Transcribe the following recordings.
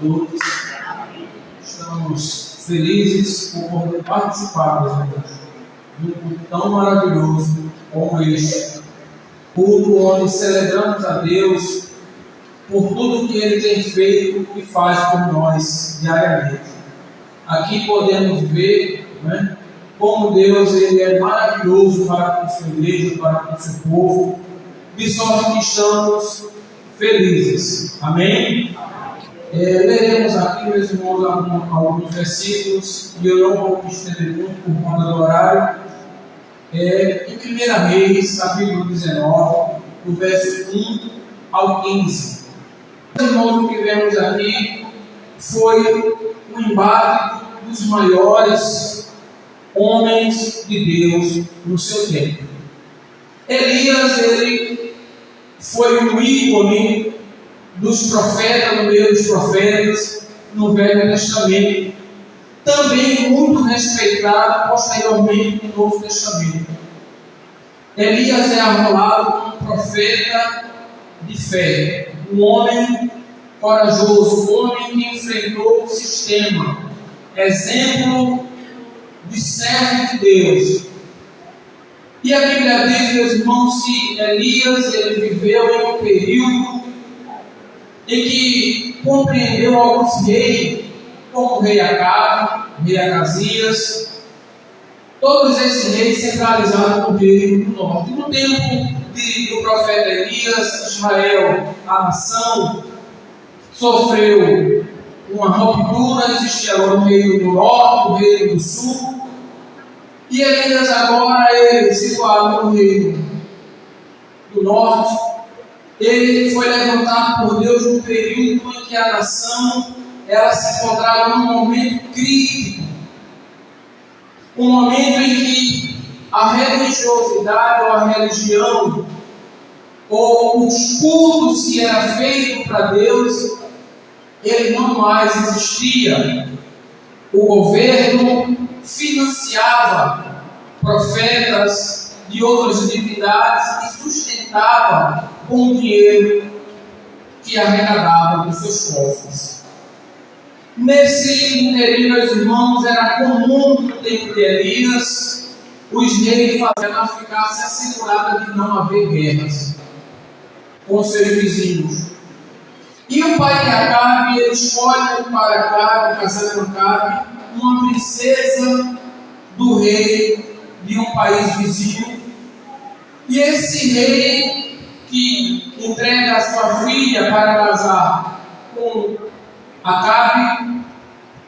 todos. Estamos felizes por poder participar de um culto tão maravilhoso como este. Culto onde celebramos a Deus por tudo que Ele tem feito e faz por nós diariamente. Aqui podemos ver, como Deus Ele é maravilhoso para com a sua igreja, para com o seu povo, de sorte que estamos felizes. Amém? Leremos aqui, meus irmãos, alguns versículos, e eu não vou me estender muito por conta do horário. Em 1 Reis, capítulo 19, do verso 1 ao 15. Meus irmãos, o que vemos aqui foi o embate dos maiores homens de Deus no seu tempo. Elias, ele foi um ícone dos profetas, no meio dos profetas, no Velho Testamento. Também muito respeitado posteriormente no Novo Testamento. Elias é arrolado como um profeta de fé, um homem corajoso, um homem que enfrentou o sistema, exemplo de servo de Deus. E a Bíblia diz, meus irmãos, que Elias ele viveu em um período em que compreendeu alguns reis, como o rei Acabe, rei Acasias, todos esses reis centralizados no reino do norte. No tempo do profeta Elias, Israel, a nação, sofreu uma ruptura, existia agora o reino do norte, o reino do sul, e Elias agora, ele situado no reino do norte, ele foi levantado por Deus no período em que a nação ela se encontrava num momento crítico, um momento em que a religiosidade ou a religião ou os cultos que era feito para Deus, ele não mais existia. O governo financiava profetas de outras divindades e sustentava com o dinheiro que arrecadava dos seus cofres. Nesse interim, meus irmãos, era comum no tempo de Elias os reis fazerem ficar-se assegurada de não haver guerras com seus vizinhos. E o pai de Acabe, ele escolhe para Acabe, casar com Acabe, uma princesa do rei de um país vizinho. E esse rei que entrega a sua filha para casar com Acabe,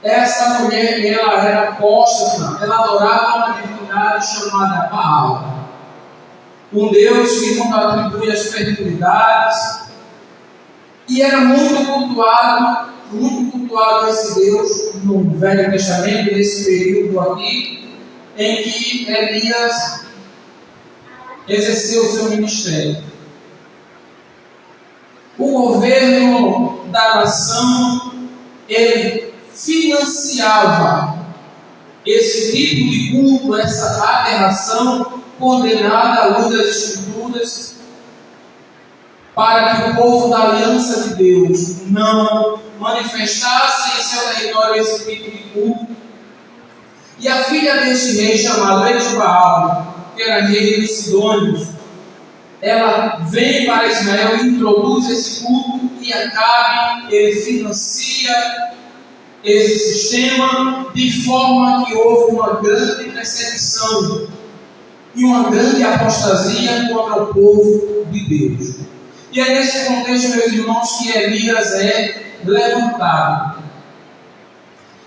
essa mulher, ela era apóstata, ela adorava uma divindade chamada Baal, um deus que não atribui as fertilidades, e era muito cultuado esse deus no Velho Testamento, nesse período aqui, em que Elias exerceu o seu ministério. O governo da nação, ele financiava esse tipo de culto, essa aberração condenada à luz das Escrituras, para que o povo da aliança de Deus não manifestasse em seu território esse tipo de culto. E a filha deste rei, chamado Etibaal, que era rei dos Sidônios, ela vem para Israel e introduz esse culto, e Acabe, ele financia esse sistema, de forma que houve uma grande perseguição e uma grande apostasia contra o povo de Deus. E é nesse contexto, meus irmãos, que Elias é levantado.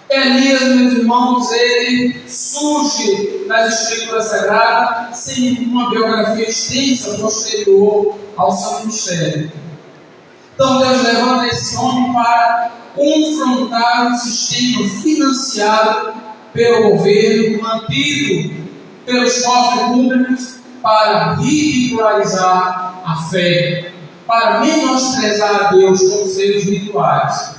Elias, meus irmãos, ele surge nas Escrituras Sagradas sem uma biografia extensa posterior ao seu ministério. Então Deus levanta esse homem para confrontar o sistema financiado pelo governo, mantido pelos cofres públicos, para ridicularizar a fé, para menosprezar a Deus com seus rituais.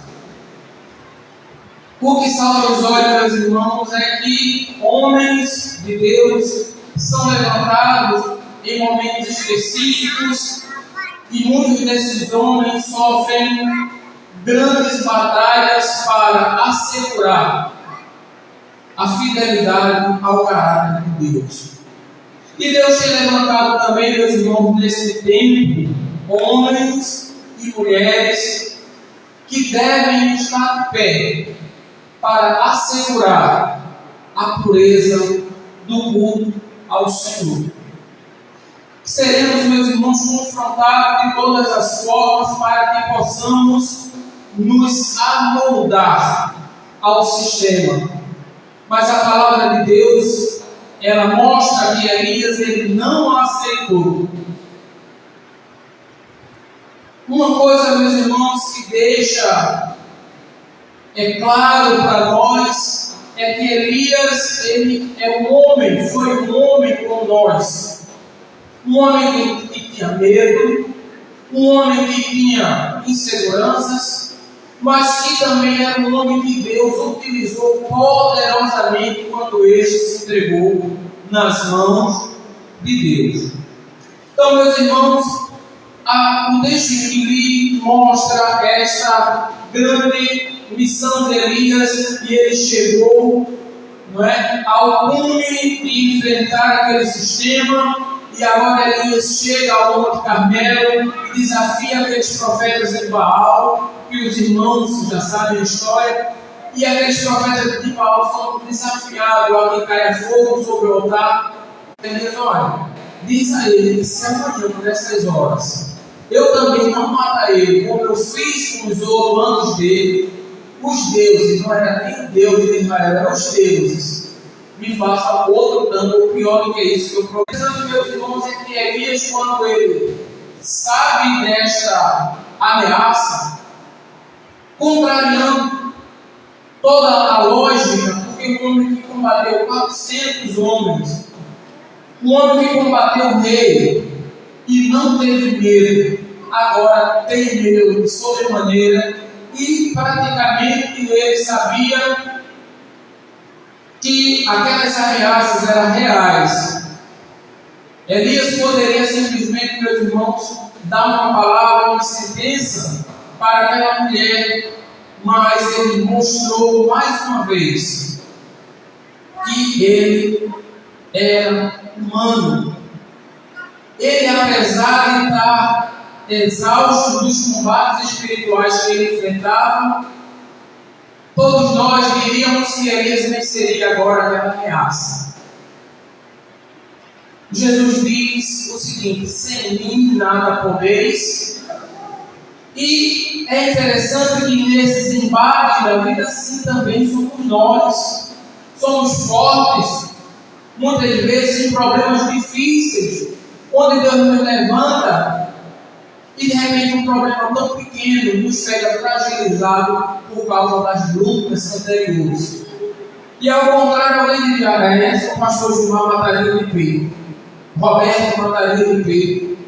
O que salta os olhos, meus irmãos, é que homens de Deus são levantados em momentos específicos, e muitos desses homens sofrem grandes batalhas para assegurar a fidelidade ao caráter de Deus. E Deus tem levantado também, meus irmãos, nesse tempo, homens e mulheres que devem estar de pé para assegurar a pureza do culto ao Senhor. Seremos, meus irmãos, confrontados de todas as formas para que possamos nos amoldar ao sistema. Mas a palavra de Deus, ela mostra que Elias ele não aceitou. Uma coisa, meus irmãos, que deixa claro para nós é que Elias ele é um homem, foi um homem como nós. Um homem que tinha medo, um homem que tinha inseguranças, mas que também era um homem que Deus utilizou poderosamente quando este se entregou nas mãos de Deus. Então, meus irmãos, o texto que li mostra esta grande missão de Elias, e ele chegou, ao cume de enfrentar aquele sistema. E agora Elias chega ao Monte Carmelo e desafia aqueles profetas de Baal, que os irmãos já sabem a história. E aqueles profetas de Baal são desafiados a que caia fogo sobre o altar. Elias, olha, diz a ele que se amanhã, por essas horas, eu também não matarei, como eu fiz com os outros antes dele, os deuses, não era nem o Deus de Israel, eram os deuses, me faça outro dano, ou pior do que isso que eu prometo. Meus irmãos, é que Elias, quando ele sabe desta ameaça, contrariando toda a lógica, porque um homem que combateu 400 homens, um homem que combateu o rei e não teve medo, agora tem medo de sobremaneira, e praticamente ele sabia que aquelas ameaças eram reais. Elias poderia simplesmente, meus irmãos, dar uma palavra, uma sentença para aquela mulher, mas ele mostrou mais uma vez que ele era humano. Ele, apesar de estar exausto dos combates espirituais que ele enfrentava, todos nós diríamos que Elias venceria agora aquela ameaça. Jesus diz o seguinte: sem mim nada podeis. E é interessante que nesses embates da vida, assim também somos nós. Somos fortes, muitas vezes em problemas difíceis, onde Deus nos levanta e de repente um problema tão pequeno nos pega fragilizado por causa das lutas anteriores. E ao contrário, alguém diria: sou o pastor Gilmar mataria de peito, Roberto mataria de peito.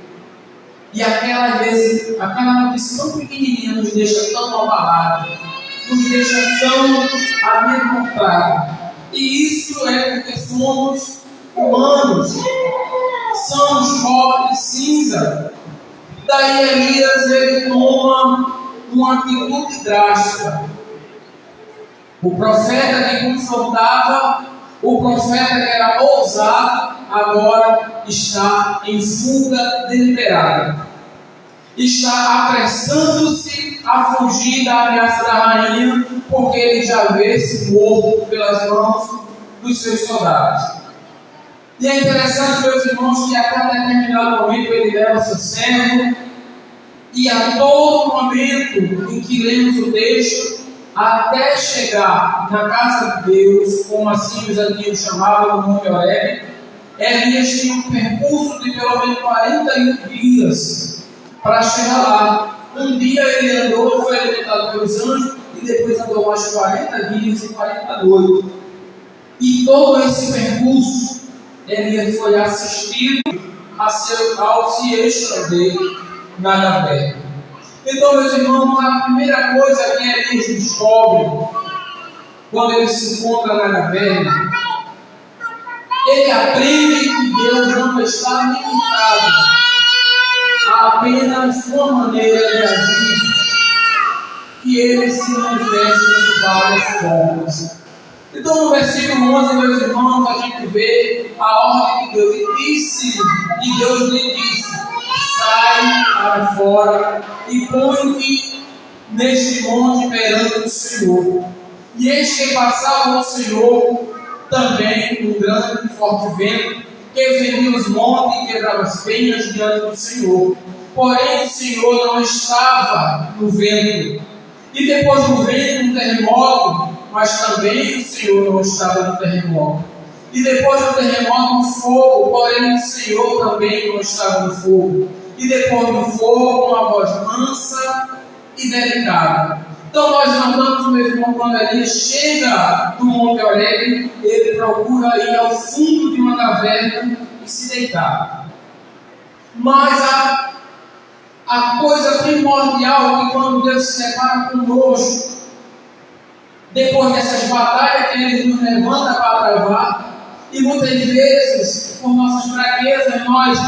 E aquela notícia tão pequenininha nos deixa tão abalados, nos deixa tão amedrontados. E isso é porque somos humanos, somos pó de cinza. Daí Elias ele toma uma atitude drástica. O profeta que confrontava, o profeta que era ousado, agora está em fuga deliberada. Está apressando-se a fugir da ameaça da rainha, porque ele já vê-se morto pelas mãos dos seus soldados. E é interessante, meus irmãos, que até determinado momento ele leva seu servo, e a todo momento em que lemos o texto, até chegar na casa de Deus, como assim os antigos chamavam, no Monte Horebe, Elias tinha um percurso de pelo menos 41 dias para chegar lá. Um dia ele andou, foi alimentado pelos anjos, e depois andou mais 40 dias e 40 noites. E todo esse percurso, Elias foi assistido ao se esconder na caverna. Então, meus irmãos, a primeira coisa que Elias descobre quando ele se encontra na caverna, ele aprende que Deus não está limitado a apenas uma maneira de agir, que ele se manifesta várias formas. Então, no versículo 11, meus irmãos, a gente vê a ordem de Deus. E Deus lhe disse: sai para fora e põe-te neste monte perante o Senhor. E eis que passava o Senhor também um grande e forte vento, que feria os montes e quebrava as penhas diante do Senhor. Porém, o Senhor não estava no vento. E depois do vento, um terremoto, mas também o Senhor não estava no terremoto. E depois do terremoto, um fogo, porém o Senhor também não estava no fogo. E depois do fogo, uma voz mansa e delicada. Então nós notamos, meu irmão, quando Elias chega do Monte Horebe, ele procura ir ao fundo de uma caverna e se deitar. Mas a coisa primordial é que quando Deus se separa conosco, depois dessas batalhas que Ele nos levanta para travar, e muitas vezes, por nossas fraquezas, nós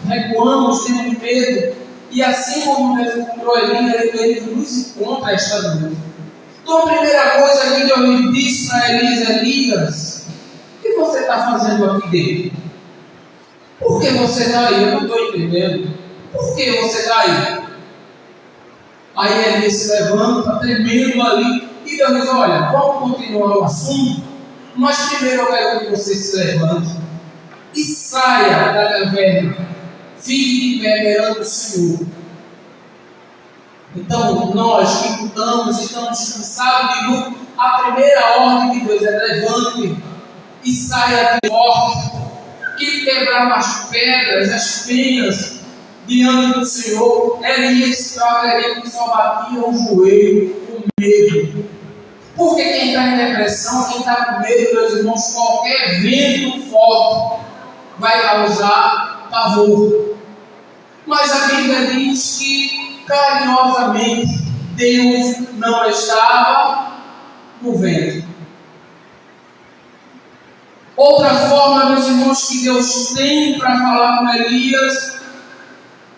recuamos, temos medo, e assim como Deus encontrou ele nos encontra esta noite. Então a primeira coisa que Deus disse para Elias: o que você está fazendo aqui dentro? Por que você está aí? Eu não estou entendendo. Por que você está aí? Aí Elias se levanta, tremendo ali, e Deus diz: olha, vamos continuar o assunto, mas primeiro eu quero que você se levante e saia da caverna, fique de pé perante o Senhor. Então, nós que lutamos, estamos cansados de luta, a primeira ordem de Deus é: levante e saia de morte, que quebrava as pedras, as penhas diante do Senhor. Elias que só batia o joelho com medo. Porque quem está em depressão, quem está com medo, meus irmãos, qualquer vento forte vai causar pavor. Mas a Bíblia diz que carinhosamente Deus não estava no vento. Outra forma, meus irmãos, que Deus tem para falar com Elias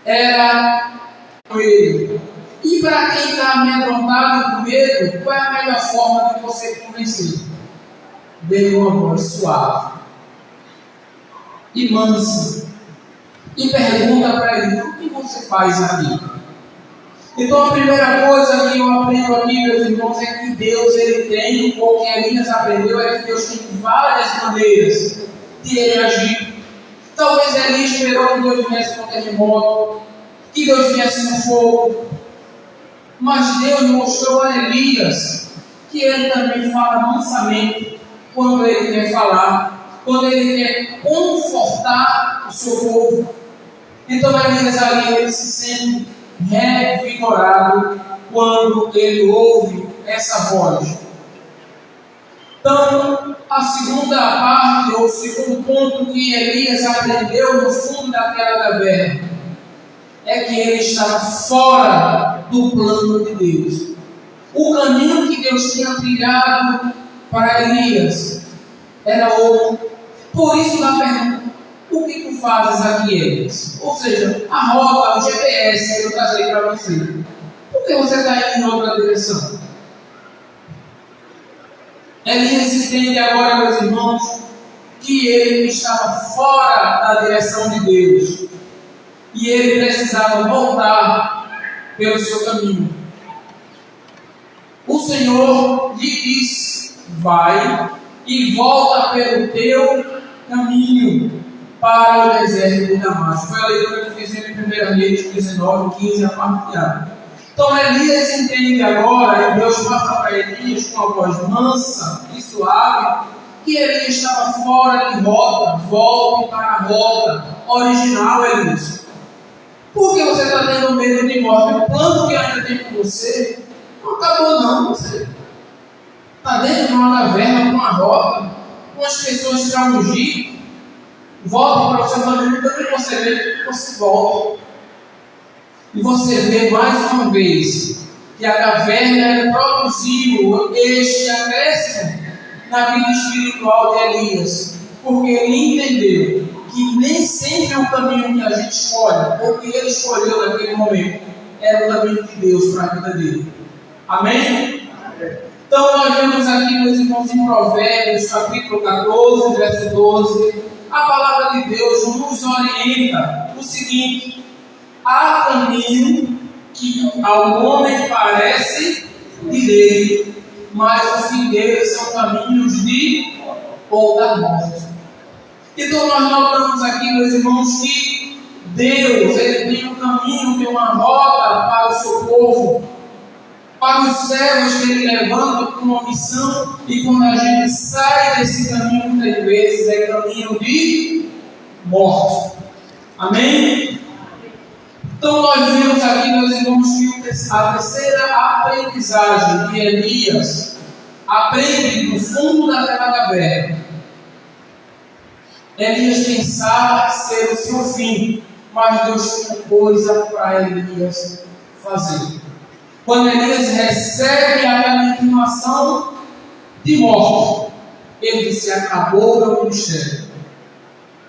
era com ele. E para quem está amedrontado com medo, qual é a melhor forma de você convencer? Dê uma voz suave e mansa e pergunta para ele: o que você faz aqui? Então a primeira coisa que eu aprendo aqui, meus irmãos, é que Deus ele tem, ou que Elias aprendeu, é que Deus tem várias maneiras de ele agir. Talvez Elias esperou que Deus viesse com terremoto, que Deus viesse no fogo, mas Deus mostrou a Elias que ele também fala mansamente quando ele quer falar, quando ele quer confortar o seu povo. Então Elias ali ele se sente revigorado quando ele ouve essa voz. Então, a segunda parte, ou o segundo ponto que Elias aprendeu no fundo daquela caverna, é que ele estava fora do plano de Deus. O caminho que Deus tinha trilhado para Elias era outro. Por isso, na pergunta: o que tu fazes aqui, Elias? Ou seja, a rota, o GPS que eu trazei para você. Por que você está indo em outra direção? Elias entende agora, meus irmãos, que ele estava fora da direção de Deus. E ele precisava voltar pelo seu caminho. O Senhor lhe disse: vai e volta pelo teu caminho para o deserto de Damasco. Foi a leitura que fizemos em 1 Reis 19, 15 a parte de A. Então Elias entende agora, e Deus passa para Elias com a voz mansa e suave, que Elias estava fora de rota. Volte para a rota original, Elias. Por que você está tendo medo de morte? O plano que ainda tem com você não acabou, não. Você está dentro de uma caverna, com uma rota, com as pessoas para ungir. Volte para o seu caminho, também você vê que você volta. E você vê mais uma vez que a caverna produziu este acréscimo na vida espiritual de Elias, porque ele entendeu que nem sempre o caminho que a gente escolhe, ou que ele escolheu naquele momento, era o caminho de Deus para a vida dele. Amém? Então nós vemos aqui, meus irmãos, em Provérbios, capítulo 14, verso 12, a palavra de Deus nos orienta o seguinte: há caminho que ao homem parece direito, mas o fim deles são caminhos de ou da morte. Então nós notamos aqui, meus irmãos, que Deus, Ele tem um caminho, tem uma rota para o seu povo, para os servos que Ele levanta com uma missão, e quando a gente sai desse caminho, muitas vezes é caminho de morte. Amém? Então nós vemos aqui, meus irmãos, que a terceira aprendizagem que Elias aprende no fundo daquela caverna. Elias pensava ser o seu fim, mas Deus tinha coisa para Elias fazer. Quando Elias recebe aquela intimação de morte, ele disse: acabou o meu ministério.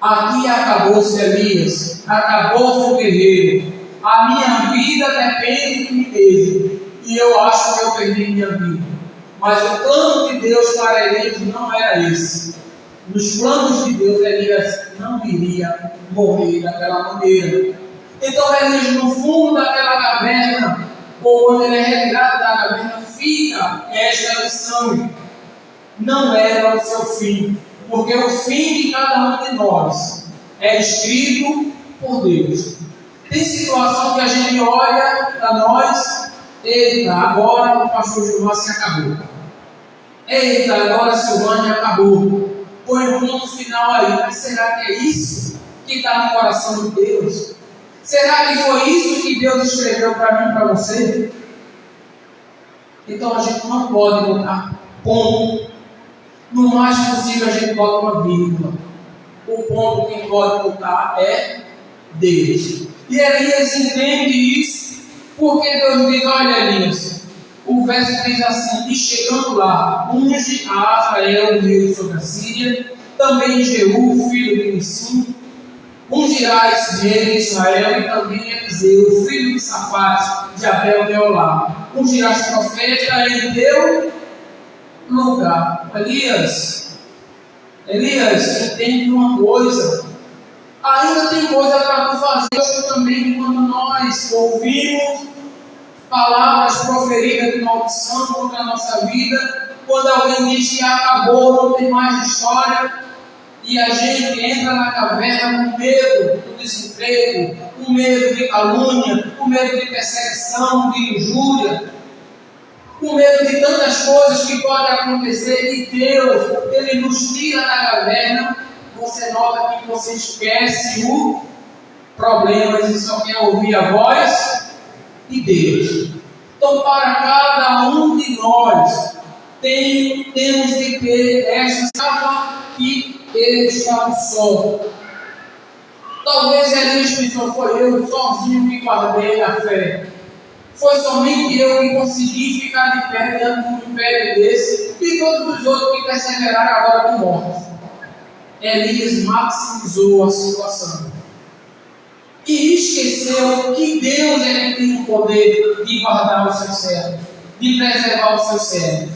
Aqui acabou-se Elias, acabou-se o guerreiro. A minha vida depende de mim mesmo, e eu acho que eu perdi minha vida. Mas o plano de Deus para Elias não era esse. Nos planos de Deus, Elias não iria morrer daquela maneira. Então Elias, no fundo daquela caverna, ou quando ele é retirado da caverna, fica esta lição: não era o seu fim, porque o fim de cada um de nós é escrito por Deus. Tem situação que a gente olha para nós: eita, agora o pastor Gilmar se acabou. Eita, agora a Silvânia acabou. Põe um ponto final aí. Mas será que é isso que está no coração de Deus? Será que foi isso que Deus escreveu para mim e para você? Então a gente não pode botar ponto. No mais possível a gente bota uma vírgula. O ponto que pode botar é Deus. E Elias entende isso, porque Deus diz: olha, Elias, o verso diz assim: e chegando lá, unge a Azael, rei sobre a Síria, também Jeú, filho de Nissim, ungirás rei de Israel, e também Eliseu, filho de Safate, de Abel de Olá. Ungirás profeta em teu lugar. Elias, entende uma coisa: ainda tem coisa para tu fazer. Também, quando nós ouvimos palavras proferidas de maldição contra a nossa vida, quando alguém diz que acabou, não tem mais história, e a gente entra na caverna com medo do desemprego, com medo de calúnia, com medo de perseguição, de injúria, com medo de tantas coisas que podem acontecer, e Deus, Ele nos tira da caverna. Você nota que você esquece o problema e só quer ouvir a voz de Deus. Então, para cada um de nós, temos de ter esta chave que Ele estava só. Talvez Elias pensou: foi eu sozinho que guardei a fé. Foi somente eu que consegui ficar de pé diante de um império desse, e todos os outros que perseveraram agora de morte. Elias maximizou a situação e esqueceu que Deus tem o poder de guardar o seu servo, de preservar o seu servo.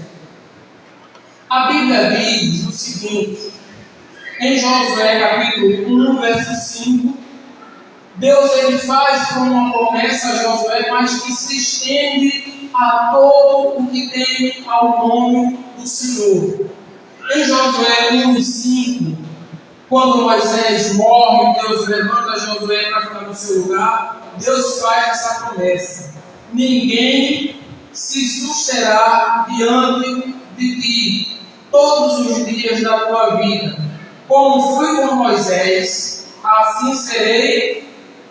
A Bíblia diz o seguinte, em Josué capítulo 1, verso 5, Deus faz uma promessa a Josué, mas que se estende a todo o que teme ao nome do Senhor. Em Josué 1:5, quando Moisés morre, Deus levanta Josué para ficar no seu lugar. Deus faz essa promessa: ninguém se susterá diante de ti todos os dias da tua vida. Como fui com Moisés, assim serei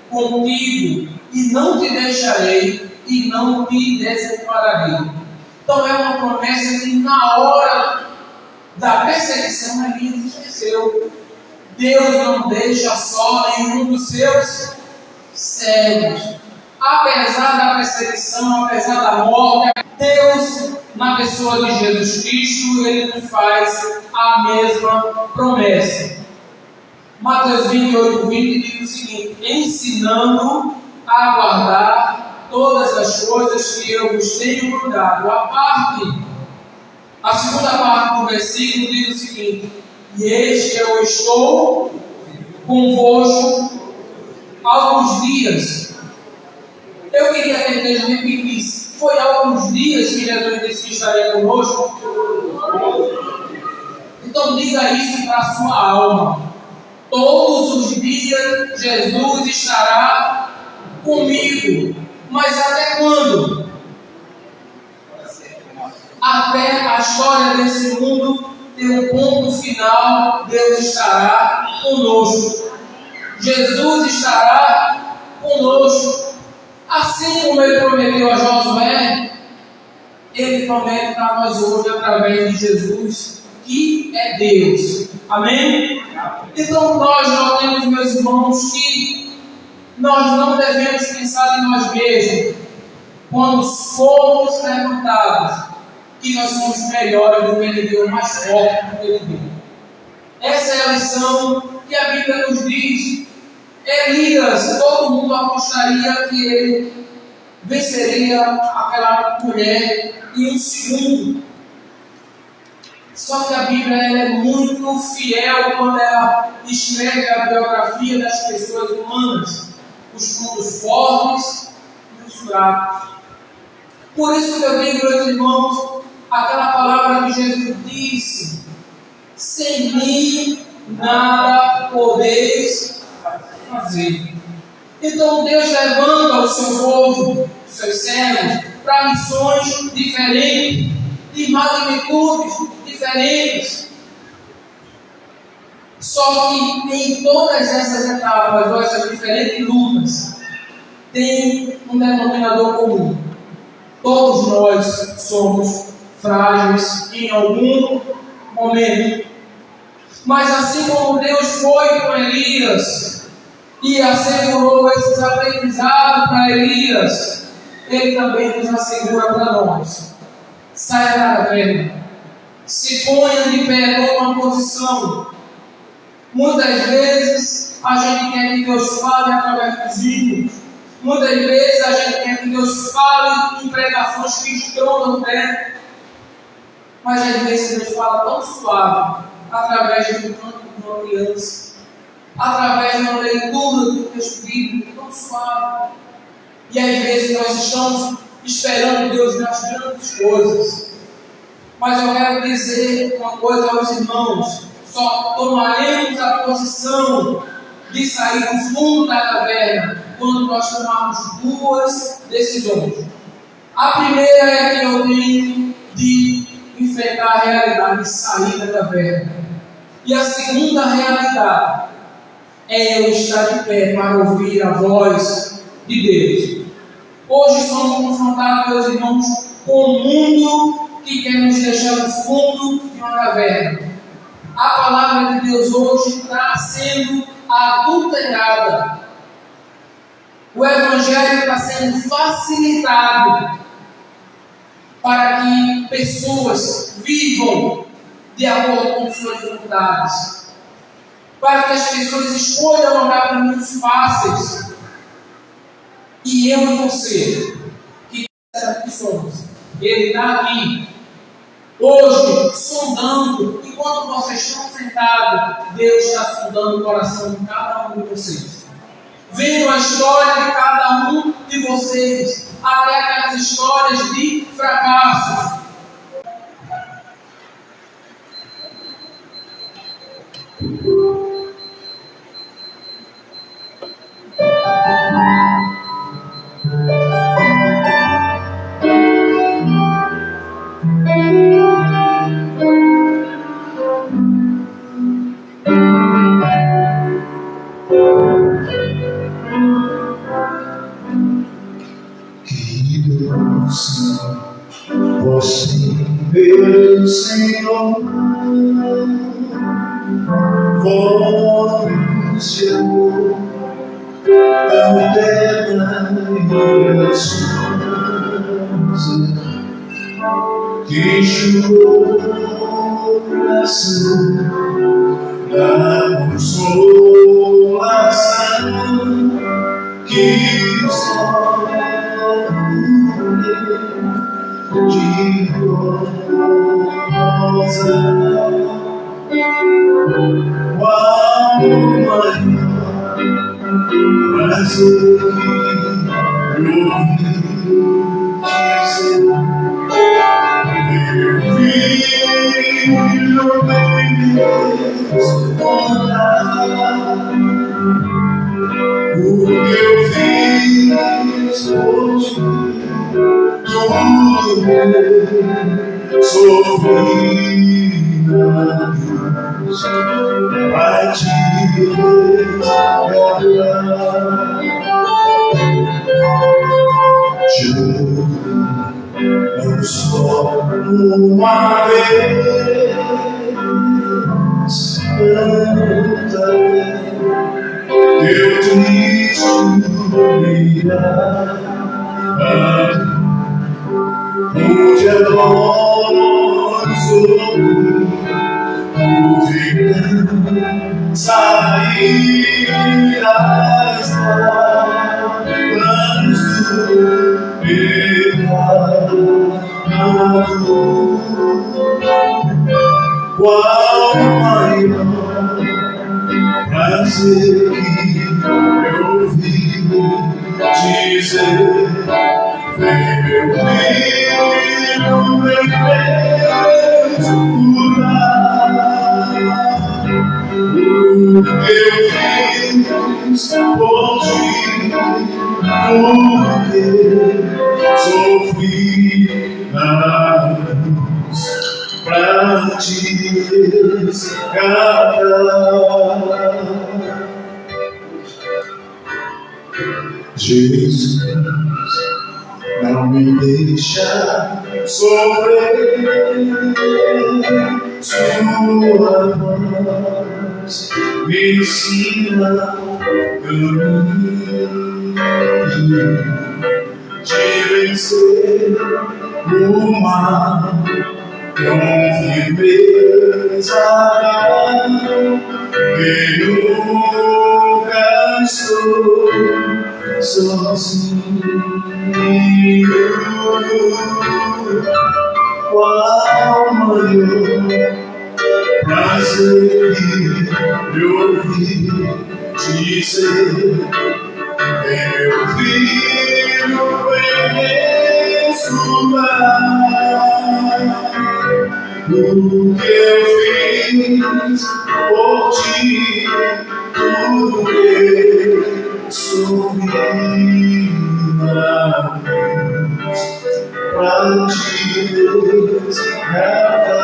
contigo, e não te deixarei, e não te desampararei. Então é uma promessa que na hora da perseguição Elias esqueceu. Deus não deixa só nenhum dos seus servos. Apesar da perseguição, apesar da morte, Deus, na pessoa de Jesus Cristo, Ele nos faz a mesma promessa. Mateus 28:20 diz o seguinte: ensinando a guardar todas as coisas que eu vos tenho mandado. A parte quarto versículo diz o seguinte: e eis que eu estou convosco alguns dias. Eu queria que a igreja repetisse: foi alguns dias que Jesus disse que estaria conosco? Então diga isso para a sua alma: todos os dias Jesus estará comigo. Mas até quando? Até a história desse mundo ter um ponto final, Deus estará conosco. Jesus estará conosco. Assim como Ele prometeu a Josué, Ele promete para nós hoje através de Jesus, que é Deus. Amém? Então nós notemos, meus irmãos, que nós não devemos pensar em nós mesmos quando formos levantados, que nós somos melhores do que Ele deu, mais fortes do que Ele deu. Essa é a lição que a Bíblia nos diz. Elias, todo mundo apostaria que ele venceria aquela mulher em um segundo. Só que a Bíblia ela é muito fiel quando ela escreve a biografia das pessoas humanas, os pontos fortes e os fracos. Por isso que eu digo, meus irmãos, aquela palavra que Jesus disse: sem mim nada podeis fazer. Então Deus levanta o seu povo, os seus servos, para missões diferentes, de magnitudes diferentes. Só que em todas essas etapas, ou essas diferentes lutas, tem um denominador comum: todos nós somos frágeis em algum momento. Mas assim como Deus foi com Elias e assegurou esses aprendizados para Elias, Ele também nos assegura para nós. Saia da caverna, se ponha de pé, toma uma posição. Muitas vezes a gente quer que Deus fale através dos hinos. Muitas vezes a gente quer que Deus fale em pregações que estrondam o pé. Mas às vezes Deus fala tão suave, através de um canto de uma criança, através de uma leitura do texto bíblico, tão suave. E às vezes nós estamos esperando Deus nas grandes coisas. Mas eu quero dizer uma coisa aos irmãos: só tomaremos a posição de sair do fundo da caverna quando nós tomarmos duas decisões. A primeira é que eu tenho de enfrentar a realidade de sair da caverna. E a segunda realidade é eu estar de pé para ouvir a voz de Deus. Hoje somos confrontados, meus irmãos, com um mundo que quer nos deixar no fundo de uma caverna. A palavra de Deus hoje está sendo adulterada. O Evangelho está sendo facilitado para que pessoas vivam de acordo com suas vontades, para que as pessoas escolham andar caminhos fáceis. E eu e você, que somos, Ele está aqui hoje sondando. Enquanto vocês estão sentados, Deus está sondando o coração de cada um de vocês, vendo a história de cada um de vocês, até aquelas histórias de fracasso. Você, meu Senhor, voz de amor, tão terna e graciosa, que enxugou o coração da consolação que só de Jesus, não me deixa sofrer. Sua voz me ensina o caminho de vencer o mal com firmeza, que nunca estou sozinho. Qual maior prazer de ouvir dizer: meu filho vem estudar. O que eu fiz por ti, tudo que sofri na cruz, pra te resgatar.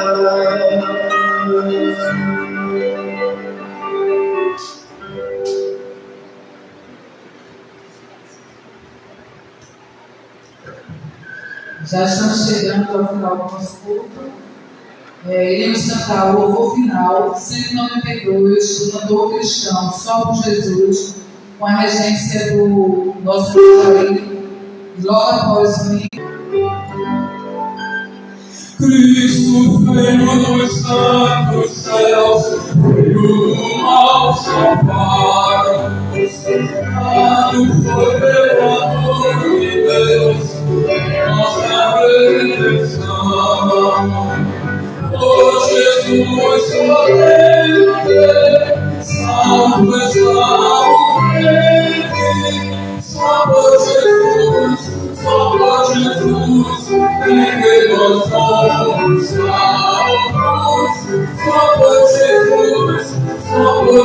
Já estamos chegando ao final do nosso culto. Iremos cantar o louvor final, 192, do cantor cristão Só por Jesus, com a regência do nosso Jair, e logo após o Cristo veio dos santos céus, veio do mal salvar-nos. Dado foi pelo amor de Deus, nossa redenção. Oh Jesus, somente, salvo exauriente, só por Jesus, em que nós somos salvos. Só por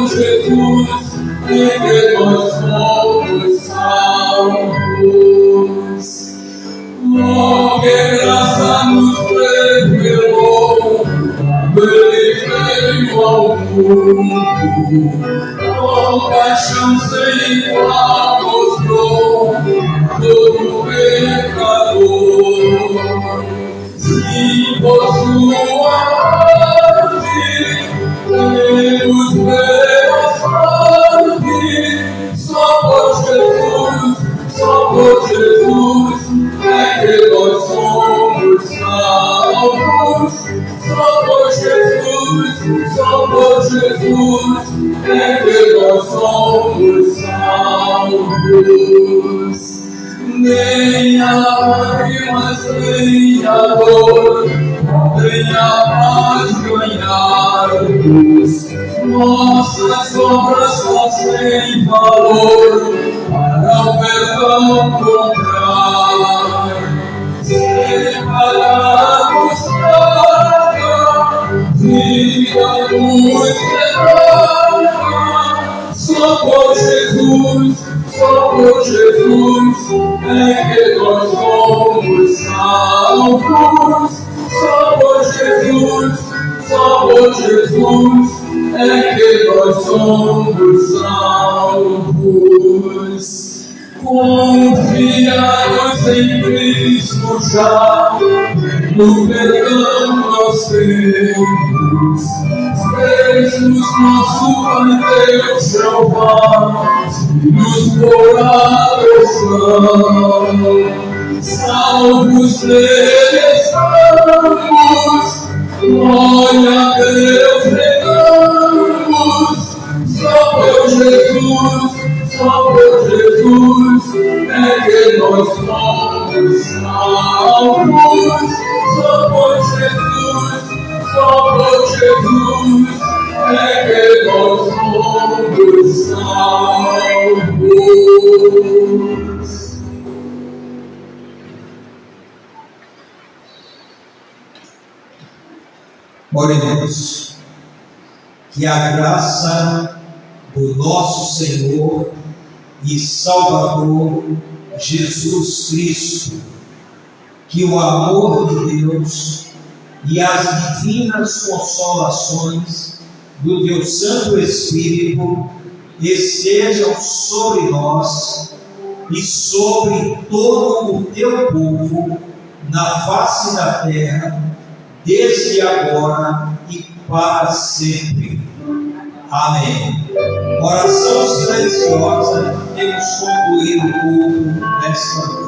Jesus, em que nós somos salvos. Oh, que graça nos revelou, Ele veio ao mundo, com paixão sem igual mostrou todo pecador. Sim, por sua morte, temos pela sorte. Só por Jesus, é que nós somos salvos. Só por Jesus, é que nós somos salvos. Nem a lágrimas, nem a dor, nem tenha paz ganharmos, nossas obras fossem valor para o perdão comprar. Separados traga, vida nos quebrada, só por Jesus é que nós somos salvos. Só por Jesus é que nós somos salvos. Confiados em Cristo já, no perdão nós temos. Presos nosso Pai Deus Jeová, nos por adoção. Salvos nele estamos, glória a Deus regamos. Só por Jesus é que nós somos salvos. Só por Jesus é que nós somos salvos. Oremos. Que a graça do nosso Senhor e Salvador Jesus Cristo, que o amor de Deus e as divinas consolações do Deus Santo Espírito estejam sobre nós e sobre todo o teu povo na face da terra, desde agora e para sempre. Amém. Oração silenciosa, temos concluído o culto nesta